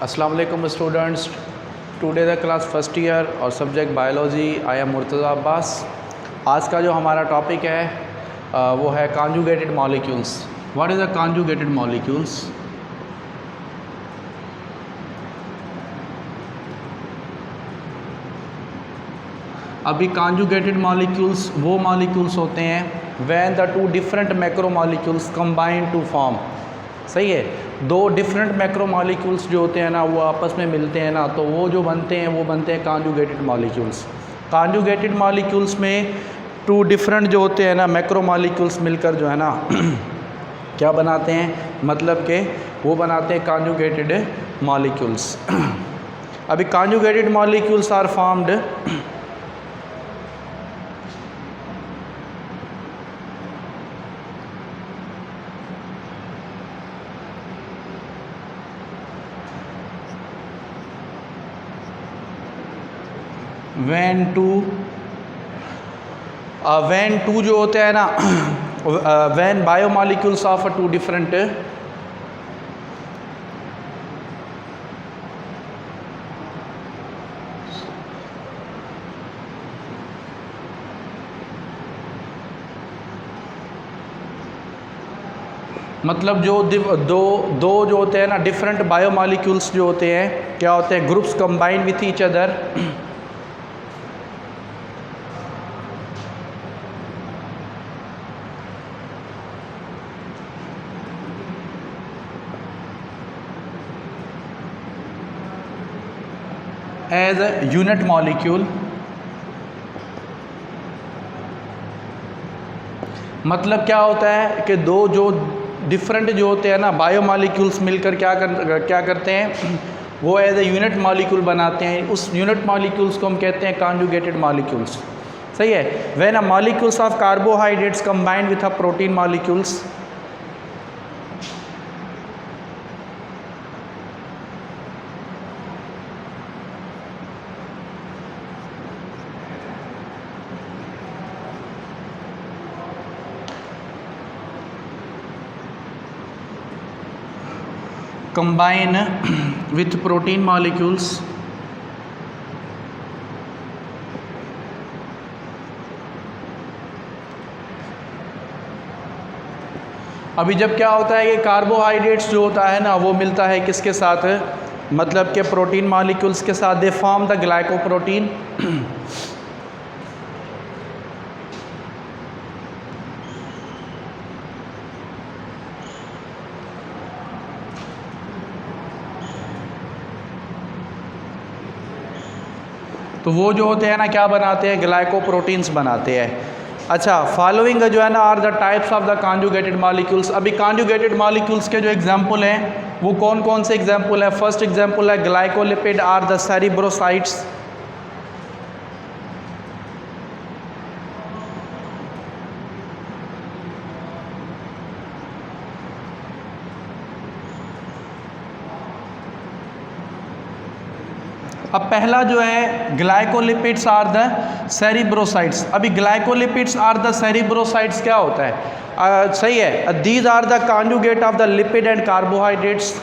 अस्सलाम वालेकुम students, today the class first year और subject biology. I am Murtaza Abbas. आज का जो हमारा टॉपिक है वो है conjugated molecules. What is a conjugated molecules? अभी कॉन्जुगेटेड मॉलिक्यूल्स वो मॉलिक्यूल्स होते हैं when the two different macro molecules combine to form. सही है, दो डिफरेंट मैक्रो मॉलिक्यूल्स जो होते हैं ना वो आपस में मिलते हैं ना, तो वो जो बनते हैं वो बनते हैं कॉन्जुगेटेड मॉलिक्यूल्स। कॉन्जुगेटेड मॉलिक्यूल्स में टू डिफरेंट जो होते हैं ना मैक्रो मॉलिक्यूल्स मिलकर जो है ना क्या बनाते हैं, मतलब कि वो बनाते हैं कॉन्जुगेटेड मॉलिक्यूल्स। अभी conjugated molecules are formed when two जो होते हैं ना when biomolecules of two different मतलब जो दो जो होते हैं ना डिफरेंट बायोमॉलिक्यूल्स जो होते हैं क्या होते हैं, groups combine with each other. As a unit molecule, मतलब क्या होता है कि दो जो डिफरेंट जो होते हैं ना बायोमॉलिक्यूल्स मिलकर क्या करते हैं, वो एज ए यूनिट मॉलिक्यूल बनाते हैं। उस यूनिट मॉलिक्यूल्स को हम कहते हैं कॉन्जुगेटेड मॉलिक्यूल्स। सही है, when a molecules of carbohydrates combined with a protein molecules, combine with protein molecules अभी जब क्या होता है कि कार्बोहाइड्रेट्स जो होता है ना वो मिलता है किसके साथ, मतलब कि प्रोटीन मॉलिक्यूल्स के साथ, दे फॉर्म द ग्लाइकोप्रोटीन। तो वो जो होते हैं ना क्या बनाते हैं, ग्लाइकोप्रोटीन्स बनाते हैं। अच्छा, फॉलोइंग जो है ना are the types of the conjugated molecules. अभी कॉन्जुगेटेड मॉलिक्यूल्स के जो एग्जांपल हैं वो कौन कौन से एग्जांपल है? फर्स्ट एग्जांपल है ग्लाइकोलिपिड आर द सेरिब्रोसाइट्स। अब पहला जो है ग्लाइकोलिपिड्स आर द सेरिब्रोसाइट्स। अभी ग्लाइकोलिपिड्स आर द सेरिब्रोसाइट्स क्या होता है? सही है, these are the conjugate of the lipid and carbohydrates.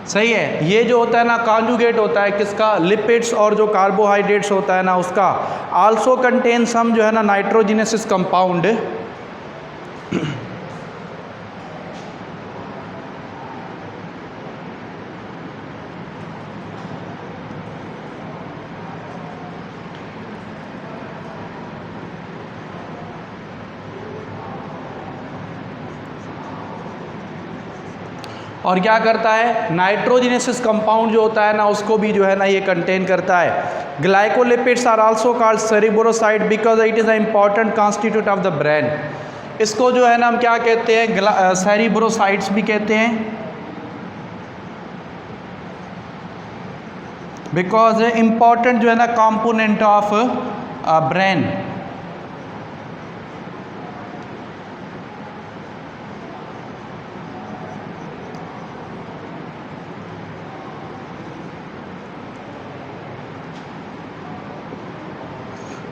सही है, ये जो होता है ना कॉन्जुगेट होता है किसका, लिपिड्स और जो कार्बोहाइड्रेट्स होता है ना उसका। आल्सो कंटेन सम जो है ना नाइट्रोजिनस कंपाउंड। और क्या करता है, नाइट्रोजिनस कंपाउंड जो होता है ना उसको भी जो है ना ये कंटेन करता है। Glycolipids are also called cerebroside because it is a important constitute of the brain. इसको जो है ना हम क्या कहते हैं, सेरिब्रोसाइट्स भी कहते हैं, बिकॉज इम्पॉर्टेंट जो है ना कंपोनेंट ऑफ ब्रेन।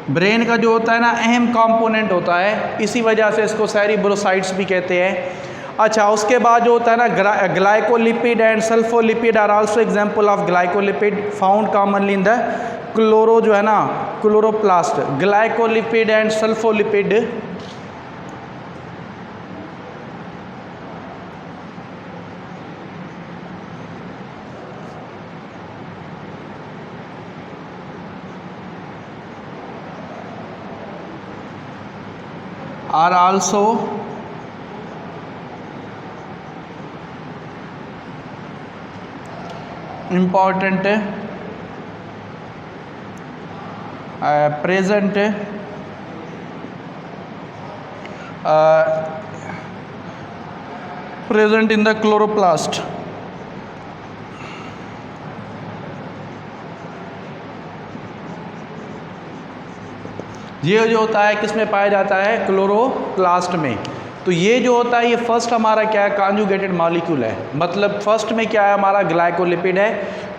ब्रेन का जो होता है ना अहम कंपोनेंट होता है, इसी वजह से इसको सेरिब्रोसाइट्स भी कहते हैं। अच्छा, उसके बाद जो होता है ना glycolipid and sulfolipid are also example of glycolipid found commonly in the chloro जो है ना chloroplast. Glycolipid and sulfolipid are also important present in the chloroplast। ये जो होता है किस में पाया जाता है? क्लोरोप्लास्ट में। तो ये जो होता है ये फर्स्ट हमारा क्या है? कॉन्जुगेटेड मॉलिक्यूल है। मतलब फर्स्ट में क्या है हमारा? ग्लाइकोलिपिड है।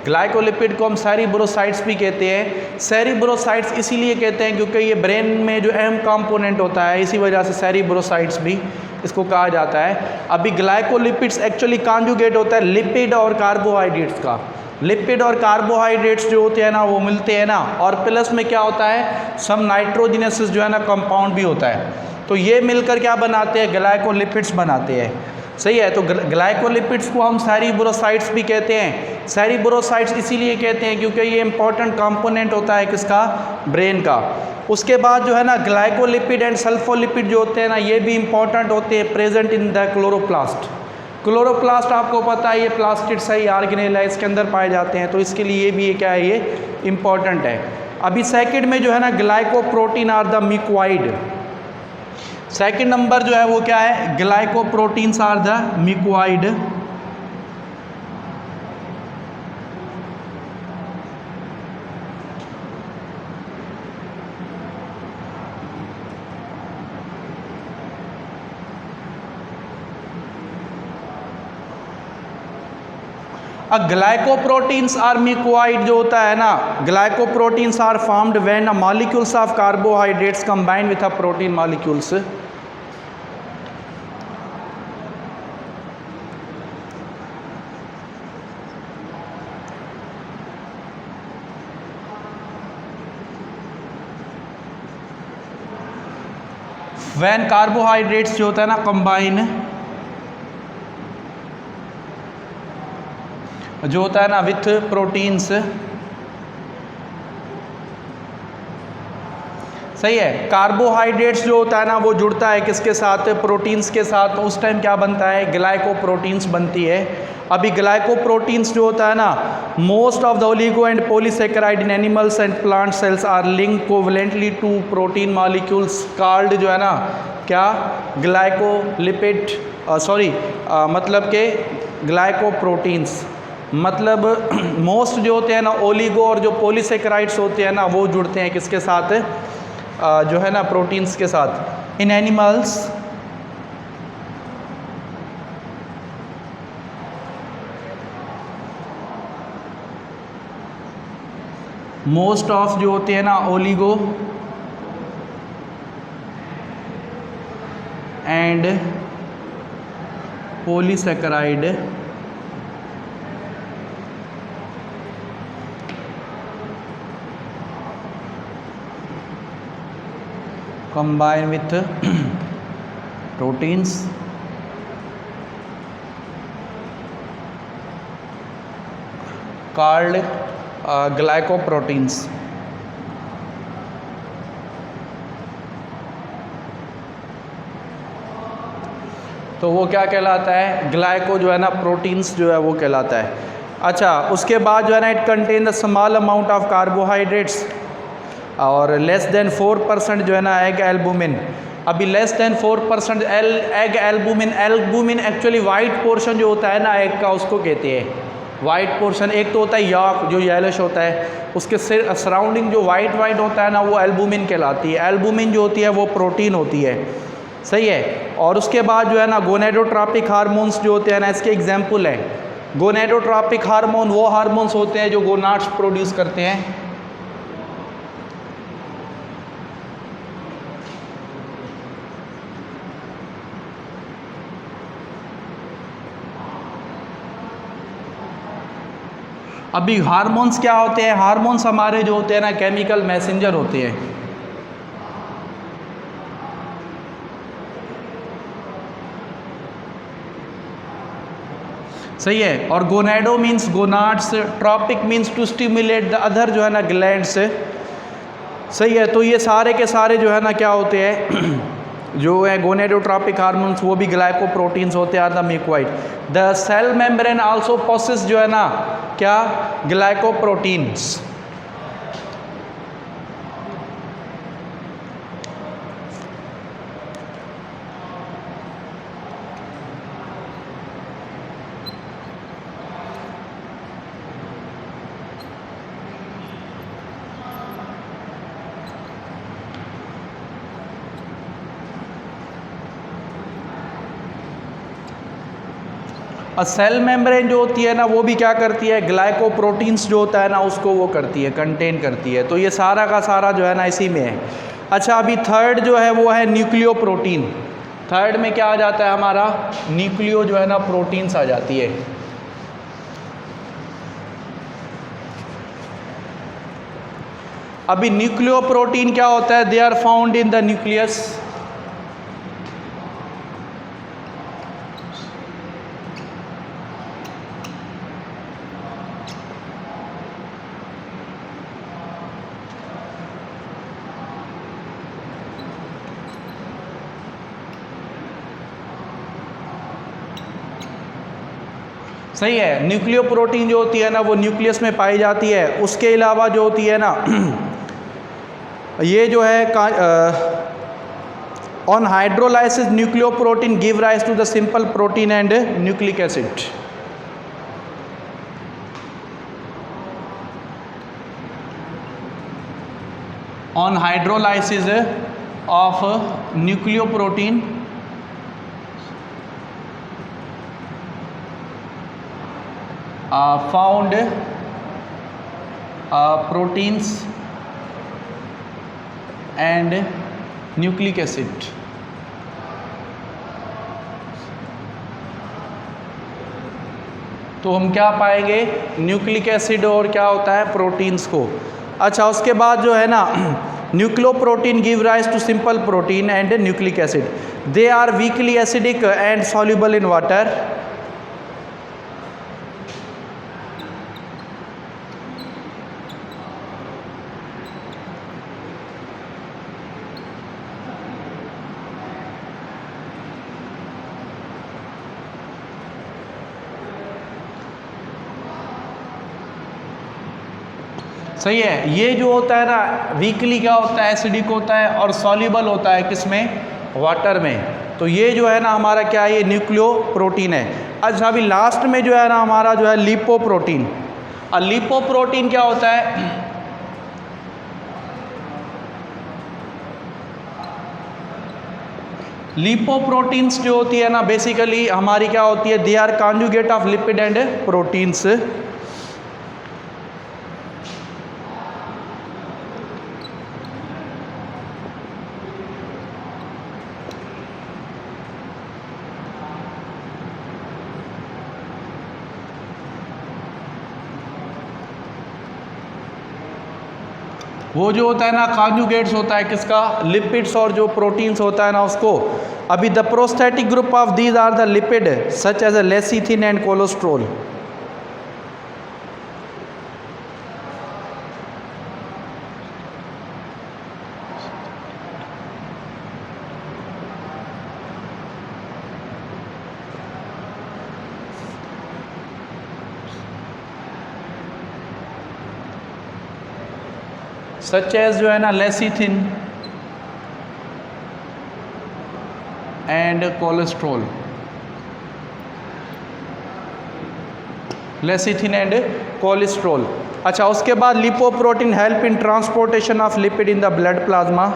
ग्लाइकोलिपिड को हम सेरिब्रोसाइट्स भी कहते हैं। सेरिब्रोसाइट्स इसीलिए कहते हैं क्योंकि ये ब्रेन में जो अहम कंपोनेंट होता है, इसी वजह से सेरिब्रोसाइट्स भी इसको कहा जाता है। अभी ग्लाइकोलिपिड्स एक्चुअली कॉन्जुगेट होता है लिपिड और कार्बोहाइड्रेट्स का। लिपिड और कार्बोहाइड्रेट्स जो होते हैं ना वो मिलते हैं ना, और प्लस में क्या होता है? सम नाइट्रोजिनस जो है ना कंपाउंड भी होता है। तो ये मिलकर क्या बनाते हैं? ग्लाइकोलिपिड्स बनाते हैं। सही है। तो ग्लाइकोलिपिड्स को हम सेरिब्रोसाइट्स भी कहते हैं। सेरिब्रोसाइट्स इसीलिए कहते हैं क्योंकि ये इंपॉर्टेंट कंपोनेंट होता है किसका? ब्रेन का। उसके बाद जो है ना ग्लाइकोलिपिड एंड सल्फोलिपिड जो होते हैं ना ये भी इंपॉर्टेंट होते हैं present in the chloroplast. Chloroplast आपको पता है ये प्लास्टिड सही ऑर्गेनेल है, इसके अंदर पाए जाते हैं, तो इसके लिए ये भी ये क्या है? ये इंपॉर्टेंट है। अभी सेकंड में जो है ना glycoprotein are the mucoid. Second number जो है वो क्या है? Glycoproteins are the mucoid. Glycoproteins are mucoid जो होता है ना, glycoproteins are formed when a molecules of carbohydrates combine with a protein molecules. When carbohydrates जो होता है ना कंबाइन जो होता है ना विथ प्रोटीन्स। सही है। कार्बोहाइड्रेट्स जो होता है ना वो जुड़ता है किसके साथ? प्रोटीन्स के साथ। तो उस टाइम क्या बनता है? ग्लाइकोप्रोटीन्स बनती है। अभी ग्लाइकोप्रोटीन्स जो होता है ना most of the oligo and polysaccharide in animals and plant cells are linked covalently to protein molecules called जो है ना क्या? ग्लाइकोलिपिड मतलब के ग्लाइकोप्रोटीन्स। मतलब मोस्ट जो होते हैं ना ओलिगो और जो पॉलीसेकेराइड्स होते हैं ना वो जुड़ते हैं किसके साथ? जो है ना प्रोटीन्स के साथ। इन एनिमल्स मोस्ट ऑफ जो होते हैं ना oligo and polysaccharide combine with proteins called glycoproteins। तो वो क्या कहलाता है? ग्लाइको जो है ना प्रोटीन्स जो है वो कहलाता है। अच्छा, उसके बाद जो है ना it contain the small amount of carbohydrates और लेस देन 4% जो है ना एग एल्बुमिन। अभी less than 4% egg albumin. Albumin actually white portion जो होता है ना एग का उसको कहते हैं। वाइट पोर्शन एक तो होता है यॉक जो येलोश होता है, उसके सराउंडिंग जो वाइट होता है ना वो एल्बुमिन कहलाती है। एल्बुमिन जो होती है वो प्रोटीन होती है। सही है। और उसके बाद जो है ना गोनेडोट्रॉपिक हार्मोन्स जो होते हैं ना इसके एग्जाम्पल है। गोनेडोट्रॉपिक हार्मोन वो हार्मोन्स होते हैं जो गोनाड्स प्रोड्यूस करते हैं। अभी हार्मोन्स क्या होते हैं? हार्मोन्स हमारे जो होते हैं ना केमिकल मैसेंजर होते हैं। सही है। और gonado means gonads, tropic means to stimulate the other जो है ना ग्लैंड्स। सही है। तो ये सारे के सारे जो है ना क्या होते हैं जो है गोनेडोट्रॉपिक हार्मोन्स, वो भी ग्लाइकोप्रोटीन्स होते हैं the mucoid. The cell membrane also possess जो है ना क्या, ग्लाइकोप्रोटीन्स। सेल मेम्ब्रेन जो होती है ना वो भी क्या करती है, ग्लाइकोप्रोटीन्स जो होता है ना उसको वो करती है, कंटेन करती है। तो ये सारा का सारा जो है ना इसी में है। अच्छा, अभी थर्ड जो है वो है न्यूक्लियो प्रोटीन। थर्ड में क्या आ जाता है हमारा, न्यूक्लियो जो है ना प्रोटीन्स आ जाती है। अभी न्यूक्लियो प्रोटीन क्या होता है, they are found in the nucleus. सही है। न्यूक्लियो प्रोटीन जो होती है ना वो न्यूक्लियस में पाई जाती है। उसके अलावा जो होती है ना ये जो है on hydrolysis nucleo protein give rise to the simple protein and nucleic acid. On hydrolysis of nucleo protein found proteins and nucleic acid। तो हम क्या पाएंगे, न्यूक्लिक एसिड और क्या होता है, प्रोटीन्स को। अच्छा, उसके बाद जो है ना nucleo protein give rise to simple protein and nucleic acid. They are weakly acidic and soluble in water. सही है। ये जो होता है ना वीकली क्या होता है, एसिडिक होता है और सॉल्युबल होता है किसमें, वाटर में। तो ये जो है ना हमारा क्या है, ये न्यूक्लियो प्रोटीन है। अच्छा, अभी लास्ट में जो है ना हमारा जो है लिपोप्रोटीन। और लिपोप्रोटीन क्या होता है, लिपोप्रोटीन्स जो होती है ना बेसिकली हमारी क्या होती है, they are conjugate of lipid and proteins. वो जो होता है ना कॉन्जुगेट्स होता है किसका, लिपिड्स और जो प्रोटीन्स होता है ना उसको। अभी the prosthetic group of these are the lipid such as a lecithin and cholesterol. Such as जो है ना lecithin and cholesterol, lecithin and cholesterol. अच्छा, उसके बाद lipoprotein help in transportation of lipid in the blood plasma.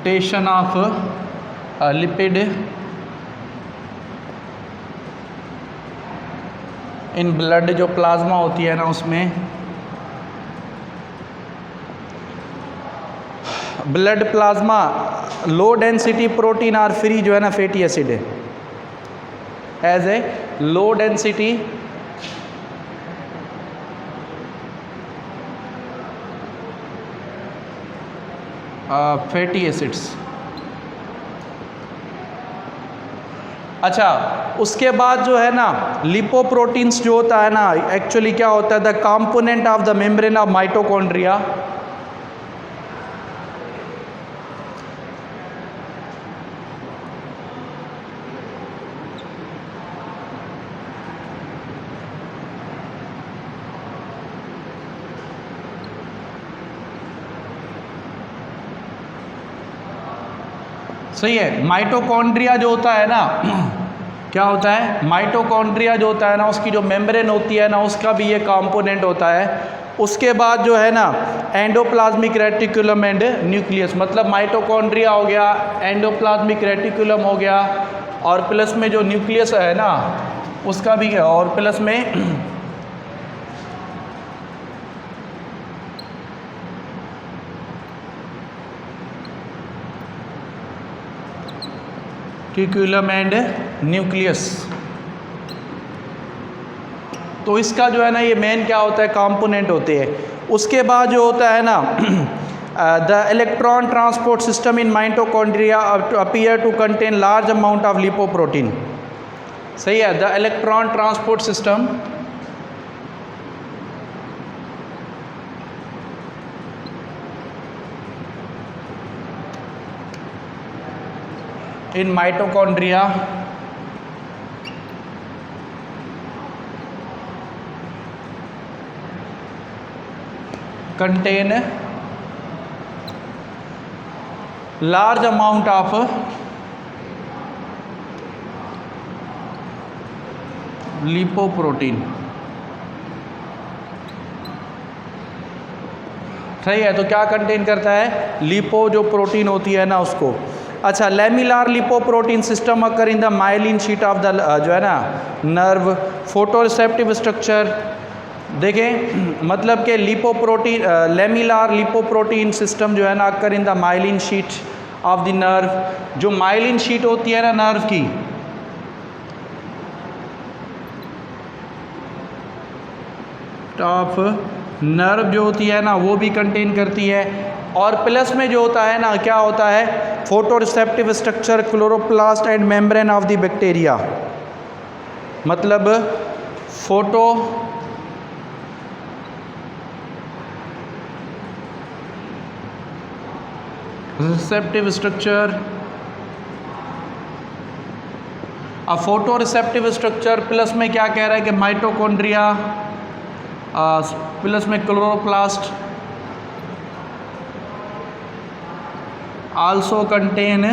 Transportation of lipid in blood जो plasma होती है ना उसमें blood plasma low density protein are free जो है ना फैटी एसिड है as a low density fatty acids. अच्छा, उसके बाद जो है ना लिपोप्रोटीन्स जो होता है ना एक्चुअली क्या होता है, the component of the membrane of mitochondria. सही है, माइटोकॉन्ड्रिया जो होता है ना क्या होता है, माइटोकॉन्ड्रिया जो होता है ना उसकी जो मेम्ब्रेन होती है ना उसका भी ये कंपोनेंट होता है। उसके बाद जो है ना एंडोप्लाज्मिक रेटिकुलम एंड न्यूक्लियस, मतलब माइटोकॉन्ड्रिया हो गया, एंडोप्लाज्मिक रेटिकुलम हो गया, और प्लस में जो न्यूक्लियस है ना उसका भी है, और प्लस में रेटिकुलम एंड न्यूक्लियस। तो इसका जो है ना ये मेन क्या होता है, कंपोनेंट होते हैं। उसके बाद जो होता है ना the electron transport system in mitochondria appear to contain large amount of lipoprotein. सही है, the electron transport system in mitochondria contain large amount of lipoprotein। सही है, तो क्या कंटेन करता है, लिपो जो प्रोटीन होती है ना उसको। अच्छा, lamellar lipoprotein system occur in the myelin sheet of the जो है ना नर्व। फोटोरिसेप्टिव स्ट्रक्चर देखें, मतलब कि लिपोप्रोटीन लेमिलार लिपोप्रोटीन सिस्टम जो है ना occur in the myelin sheet of the nerve. जो माइलिन शीट होती है ना नर्व की, ऑफ नर्व जो होती है ना वो भी कंटेन करती है। और प्लस में जो होता है ना क्या होता है, photoreceptive structure chloroplast and membrane of the bacteria, मतलब फोटो रिसेप्टिव स्ट्रक्चर, अब फोटो रिसेप्टिव स्ट्रक्चर प्लस में क्या कह रहा है कि माइटोकॉन्ड्रिया प्लस में क्लोरोप्लास्ट आल्सो कंटेन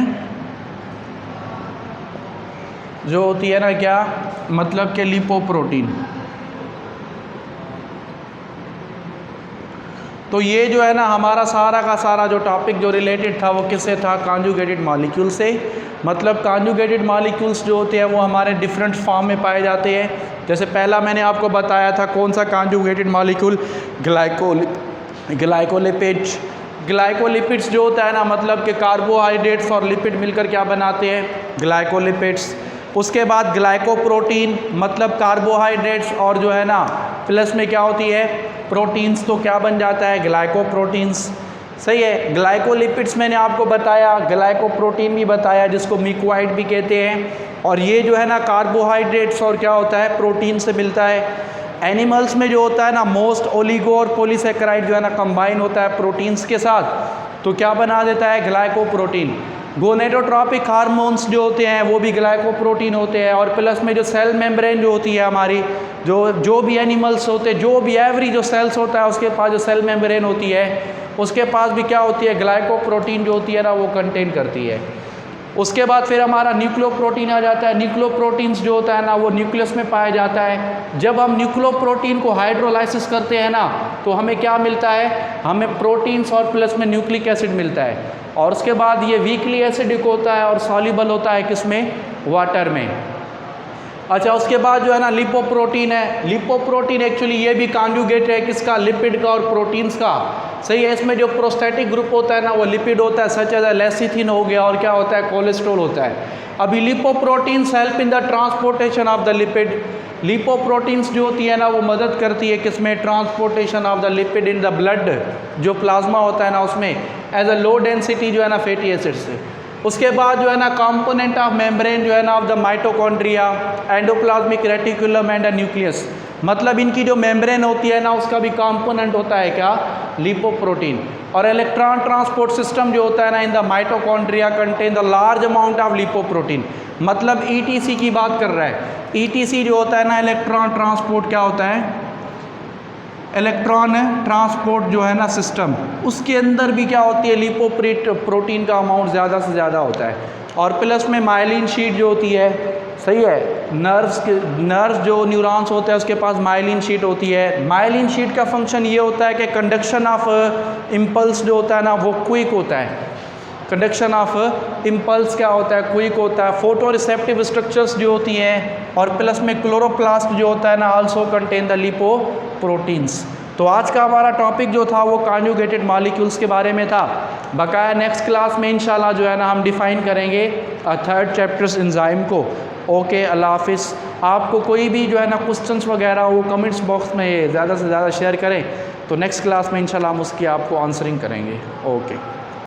जो होती है ना क्या, मतलब कि लिपोप्रोटीन। तो ये जो है ना हमारा सारा का सारा जो टॉपिक जो रिलेटेड था वो किससे था, कॉन्जुगेटेड मॉलिक्यूल से। मतलब कॉन्जुगेटेड मॉलिक्यूल्स जो होते हैं वो हमारे डिफरेंट फॉर्म में पाए जाते हैं। जैसे पहला मैंने आपको बताया था कौन सा कॉन्जुगेटेड मॉलिक्यूल, ग्लाइकोलिपिड्स। ग्लाइकोलिपिड्स जो होता है ना मतलब कि कार्बोहाइड्रेट्स और लिपिड मिलकर क्या बनाते हैं, ग्लाइकोलिपिड्स। उसके बाद ग्लाइकोप्रोटीन, मतलब कार्बोहाइड्रेट्स और जो है ना प्लस में क्या होती है प्रोटीन्स, तो क्या बन जाता है ग्लाइकोप्रोटीन्स। सही है, ग्लाइकोलिपिड्स मैंने आपको बताया, ग्लाइकोप्रोटीन भी बताया जिसको म्यूकोइड भी कहते हैं। और ये जो है ना कार्बोहाइड्रेट्स और क्या होता है प्रोटीन से मिलता है। एनिमल्स में जो होता है ना मोस्ट ओलिगो और पॉलीसेकेराइड जो है ना कंबाइन होता है प्रोटीन्स के साथ, तो क्या बना देता है ग्लाइकोप्रोटीन। गोनेडोट्रोपिक हार्मोन्स जो होते हैं वो भी ग्लाइकोप्रोटीन होते हैं। और प्लस में जो सेल मेम्ब्रेन जो होती है हमारी, जो भी एनिमल्स होते हैं, जो भी एवरी जो सेल्स होता है उसके पास जो सेल मेम्ब्रेन होती है उसके पास भी क्या होती है ग्लाइकोप्रोटीन जो होती है ना वो कंटेन करती है। उसके बाद फिर हमारा न्यूक्लियोप्रोटीन आ जाता है। न्यूक्लियोप्रोटीन्स जो होता है ना वो न्यूक्लियस में पाया जाता है। जब हम न्यूक्लियोप्रोटीन को हाइड्रोलाइसिस करते हैं ना तो हमें क्या मिलता है, हमें प्रोटीन्स और प्लस में न्यूक्लिक एसिड मिलता है। और उसके बाद ये वीकली एसिडिक होता है और सॉल्युबल होता है किसमें, वाटर में। अच्छा, उसके बाद जो है ना लिपोप्रोटीन है। लिपोप्रोटीन एक्चुअली ये भी कॉन्जुगेट है किसका, लिपिड का और प्रोटीन्स का। सही है, इसमें जो प्रोस्टैटिक ग्रुप होता है ना वो लिपिड होता है, सच एज लेसिथिन हो गया, और क्या होता है, कोलेस्ट्रॉल होता है। अभी lipoproteins help in the transportation of the lipid. Lipoproteins जो होती है ना वो मदद करती है किसमें, transportation of the lipid in the blood, जो प्लाज्मा होता है ना उसमें, एज अ लो डेंसिटी जो है ना फैटी एसिड्स। उसके बाद जो है ना कंपोनेंट ऑफ मेम्ब्रेन जो है ना of the mitochondria, endoplasmic reticulum and nucleus, मतलब इनकी जो मेम्ब्रेन होती है ना उसका भी कंपोनेंट होता है क्या, लिपोप्रोटीन। और इलेक्ट्रॉन ट्रांसपोर्ट सिस्टम जो होता है ना in the mitochondria contain the large amount of lipoprotein, मतलब ईटीसी की बात कर रहा है। ईटीसी जो होता है ना इलेक्ट्रॉन ट्रांसपोर्ट क्या होता है, इलेक्ट्रॉन ट्रांसपोर्ट जो है ना सिस्टम, उसके अंदर भी क्या होती है, लिपोप्रोटीन का अमाउंट ज़्यादा से ज़्यादा होता है। और प्लस में माइलिन शीट जो होती है, सही है, नर्व्स जो न्यूरॉन्स होते हैं उसके पास माइलिन शीट होती है। माइलिन शीट का फंक्शन ये होता है कि कंडक्शन ऑफ इम्पल्स जो होता है ना वो क्विक होता है। कंडक्शन ऑफ इम्पल्स क्या होता है, क्विक होता है। फोटो रिसेप्टिव स्ट्रक्चर्स जो होती हैं, और प्लस में क्लोरोप्लास्ट जो होता है ना आल्सो कंटेन द लिपोप्रोटीन्स। तो आज का हमारा टॉपिक जो था वो कॉन्जुगेटेड मॉलिक्यूल्स के बारे में था। बकाया नेक्स्ट क्लास में इंशाल्लाह जो है ना हम डिफ़ाइन करेंगे थर्ड चैप्टर्स एंजाइम को। ओके, अल्लाह हाफिज़। आपको कोई भी जो है ना क्वेश्चंस वगैरह हो कमेंट्स बॉक्स में ज़्यादा से ज़्यादा शेयर करें, तो नेक्स्ट क्लास में इंशाल्लाह हम उसकी आपको आंसरिंग करेंगे। ओके।